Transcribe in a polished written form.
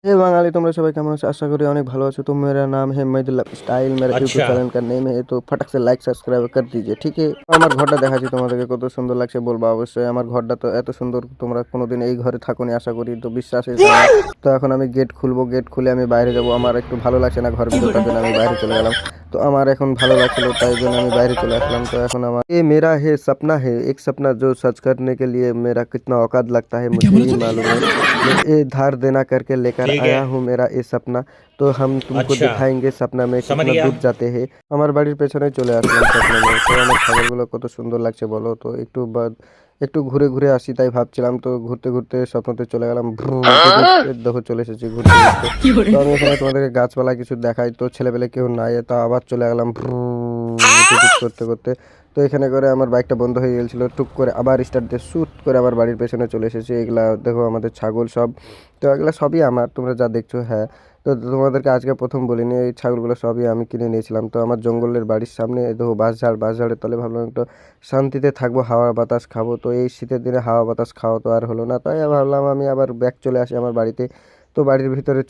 हे बाঙाली তোমরা সবাই কেমন আছো? আশা করি অনেক ভালো আছো। तो मेरा नाम है मेहदी लाइफस्टाइल, मेरा यूट्यूब अच्छा। চ্যানেল का नेम है। तो फटक से লাইক সাবস্ক্রাইব कर दीजिए ঠিক है। আমার ঘরটা দেখাচ্ছি তোমাদেরকে কত সুন্দর লাগছে বলবা অবশ্যই। আমার ঘরটা তো এত সুন্দর তোমরা কোনোদিন এই ঘরে থাকোনি আশা করি, তো বিশ্বাসই হয় না। তো এখন আমি গেট খুলবো, গেট খুলে আমি বাইরে যাব। আমার একটু ভালো লাগছে না ঘরের ভিতর, তার জন্য আমি বাইরে চলে গেলাম। তো আমার এখন ভালো লাগছিল তাই জন্য আমি বাইরে চলে আসলাম। तो এখন আমার ये मेरा है सपना है, एक सपना जो सच करने के लिए मेरा कितना औकात लगता है क्या मुझे बोला ही तूने? मालूम है। मैं ये धार देना करके लेकर ठीक है। आया हूँ मेरा ये सपना। तो हम तुमको अच्छा। दिखाएंगे सपना में समझ कितना गया। दूर जाते हैं। আমার বাড়ির পেছনে চলে আসলাম স্বপ্ন में। তো আমার ছাগলগুলো কত সুন্দর লাগছে বলো তো। একটু ঘুরে ঘুরে আসি তাই ভাবছিলাম। তো ঘুরতে ঘুরতে স্বপ্নতে চলে গেলাম ভ্রু দেখো চলে এসেছি ঘুরতে ঘুরতে। তো আমি এখানে তোমাদেরকে গাছপালা কিছু দেখাই, তো ছেলেপেলে কেউ নাই, তো আবার চলে গেলাম ভ্রু টুট করতে করতে। তো এখানে করে আমার বাইকটা বন্ধ হয়ে গেছিলো, টুক করে আবার স্টার্ট দিয়ে শ্যুট করে আবার বাড়ির পেছনে চলে এসেছি। এগুলা দেখো আমাদের ছাগল সব। তো এগুলো সবই আমার, তোমরা যা দেখছো, হ্যাঁ। তো তোমাদেরকে আজকে প্রথম বলিনি, এই ছাগলগুলো সবই আমি কিনে নিয়েছিলাম। তো আমার জঙ্গলের বাড়ির সামনে দেখো বাঁশঝাড়ের তলে ভাবলাম একটু শান্তিতে থাকবো, হাওয়া বাতাস খাবো। তো এই শীতের দিনে হাওয়া বাতাস খাওয়া তো আর হলো না, তাই ভাবলাম আমি আবার ব্যাক চলে আসি আমার বাড়িতে। তো বাড়ির ভিতরে